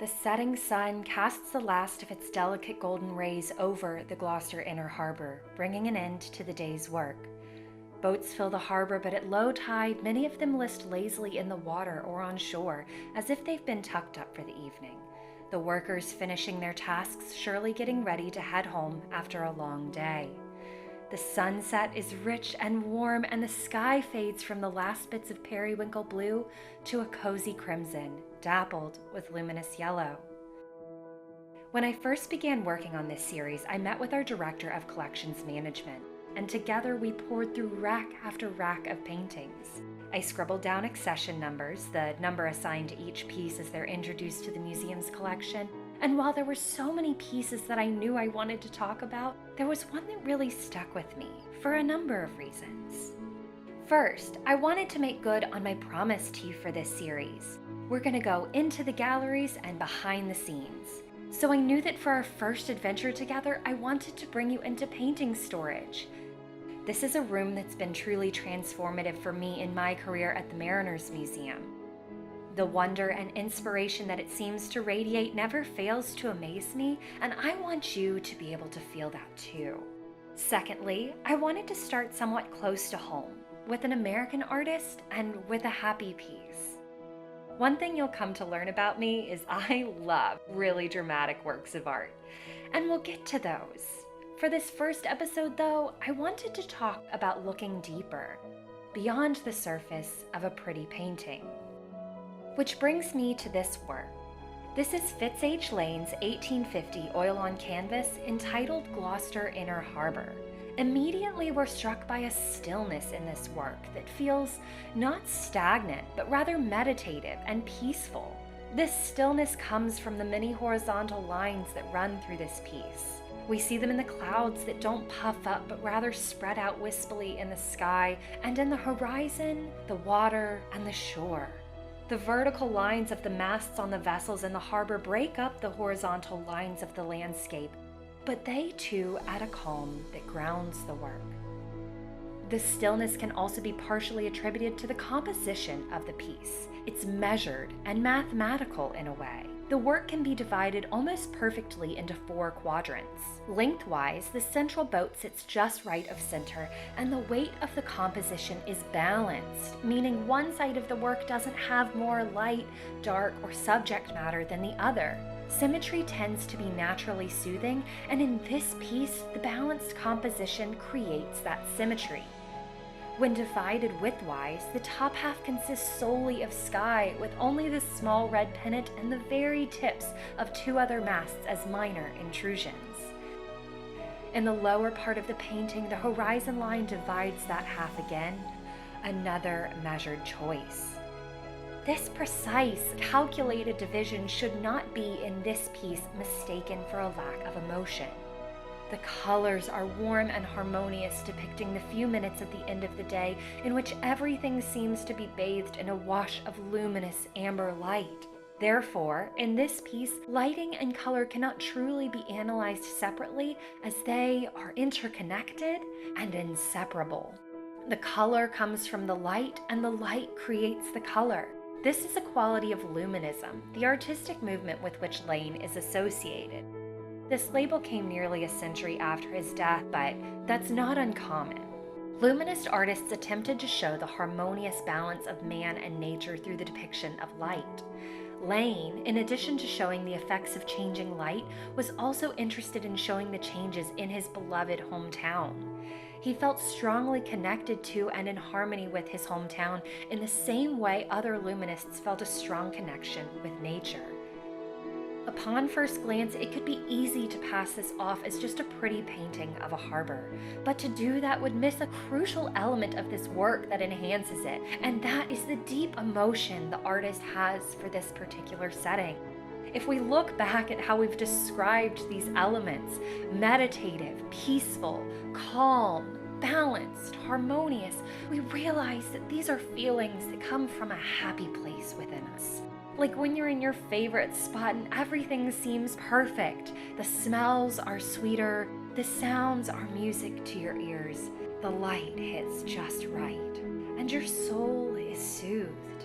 The setting sun casts the last of its delicate golden rays over the Gloucester Inner Harbor, bringing an end to the day's work. Boats fill the harbor, but at low tide, many of them list lazily in the water or on shore, as if they've been tucked up for the evening. The workers finishing their tasks, surely getting ready to head home after a long day. The sunset is rich and warm, and the sky fades from the last bits of periwinkle blue to a cozy crimson, dappled with luminous yellow. When I first began working on this series, I met with our Director of Collections Management, and together we poured through rack after rack of paintings. I scribbled down accession numbers, the number assigned to each piece as they're introduced to the museum's collection, and while there were so many pieces that I knew I wanted to talk about, there was one that really stuck with me for a number of reasons. First, I wanted to make good on my promise to you for this series. We're going to go into the galleries and behind the scenes. So I knew that for our first adventure together, I wanted to bring you into painting storage. This is a room that's been truly transformative for me in my career at the Mariners Museum. The wonder and inspiration that it seems to radiate never fails to amaze me, and I want you to be able to feel that too. Secondly, I wanted to start somewhat close to home, with an American artist and with a happy piece. One thing you'll come to learn about me is I love really dramatic works of art, and we'll get to those. For this first episode, though, I wanted to talk about looking deeper, beyond the surface of a pretty painting. Which brings me to this work. This is Fitz H. Lane's 1850 oil on canvas entitled Gloucester Inner Harbor. Immediately we're struck by a stillness in this work that feels not stagnant, but rather meditative and peaceful. This stillness comes from the many horizontal lines that run through this piece. We see them in the clouds that don't puff up, but rather spread out wispily in the sky, and in the horizon, the water, and the shore. The vertical lines of the masts on the vessels in the harbor break up the horizontal lines of the landscape, but they too add a calm that grounds the work. The stillness can also be partially attributed to the composition of the piece. It's measured and mathematical in a way. The work can be divided almost perfectly into 4 quadrants. Lengthwise, the central boat sits just right of center, and the weight of the composition is balanced, meaning one side of the work doesn't have more light, dark, or subject matter than the other. Symmetry tends to be naturally soothing, and in this piece, the balanced composition creates that symmetry. When divided widthwise, the top half consists solely of sky, with only the small red pennant and the very tips of 2 other masts as minor intrusions. In the lower part of the painting, the horizon line divides that half again, another measured choice. This precise, calculated division should not be in this piece mistaken for a lack of emotion. The colors are warm and harmonious, depicting the few minutes at the end of the day in which everything seems to be bathed in a wash of luminous amber light. Therefore, in this piece, lighting and color cannot truly be analyzed separately, as they are interconnected and inseparable. The color comes from the light, and the light creates the color. This is a quality of luminism, the artistic movement with which Lane is associated. This label came nearly a century after his death, but that's not uncommon. Luminist artists attempted to show the harmonious balance of man and nature through the depiction of light. Lane, in addition to showing the effects of changing light, was also interested in showing the changes in his beloved hometown. He felt strongly connected to and in harmony with his hometown in the same way other Luminists felt a strong connection with nature. Upon first glance, it could be easy to pass this off as just a pretty painting of a harbor, but to do that would miss a crucial element of this work that enhances it, and that is the deep emotion the artist has for this particular setting. If we look back at how we've described these elements, meditative, peaceful, calm, balanced, harmonious, we realize that these are feelings that come from a happy place within us. Like when you're in your favorite spot and everything seems perfect. The smells are sweeter, the sounds are music to your ears, the light hits just right, and your soul is soothed.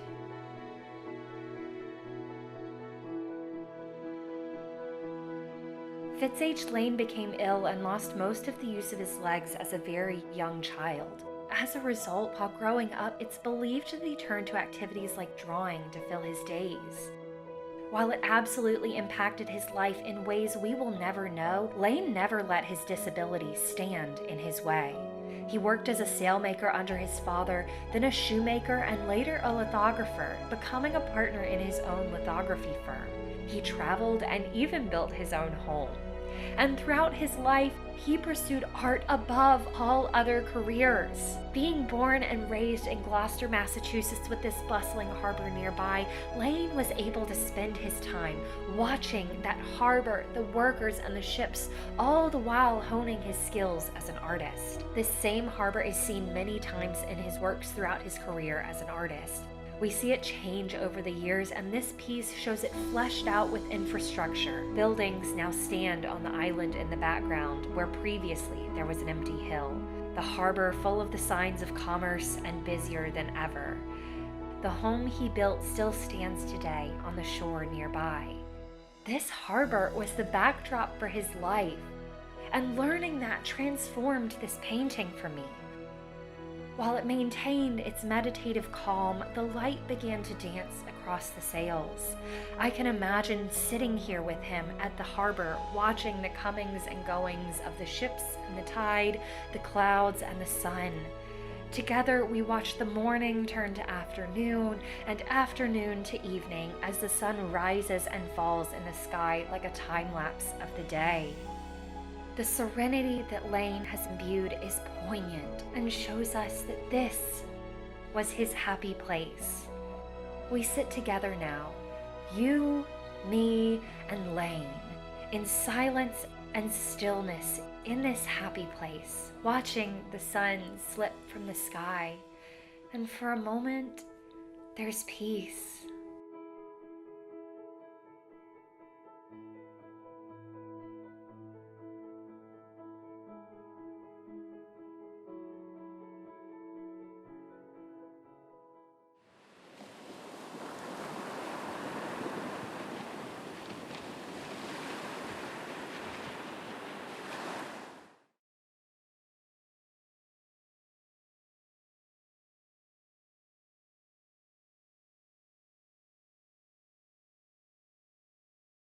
Fitz H. Lane became ill and lost most of the use of his legs as a very young child. As a result, while growing up, it's believed that he turned to activities like drawing to fill his days. While it absolutely impacted his life in ways we will never know, Lane never let his disability stand in his way. He worked as a sailmaker under his father, then a shoemaker, and later a lithographer, becoming a partner in his own lithography firm. He traveled and even built his own home. And throughout his life, he pursued art above all other careers. Being born and raised in Gloucester, Massachusetts, with this bustling harbor nearby, Lane was able to spend his time watching that harbor, the workers, and the ships, all the while honing his skills as an artist. This same harbor is seen many times in his works throughout his career as an artist. We see it change over the years, and this piece shows it fleshed out with infrastructure. Buildings now stand on the island in the background, where previously there was an empty hill. The harbor full of the signs of commerce and busier than ever. The home he built still stands today on the shore nearby. This harbor was the backdrop for his life, and learning that transformed this painting for me. While it maintained its meditative calm, the light began to dance across the sails. I can imagine sitting here with him at the harbor, watching the comings and goings of the ships and the tide, the clouds and the sun. Together we watched the morning turn to afternoon and afternoon to evening as the sun rises and falls in the sky like a time lapse of the day. The serenity that Lane has imbued is poignant and shows us that this was his happy place. We sit together now, you, me, and Lane, in silence and stillness in this happy place, watching the sun slip from the sky. And for a moment, there's peace.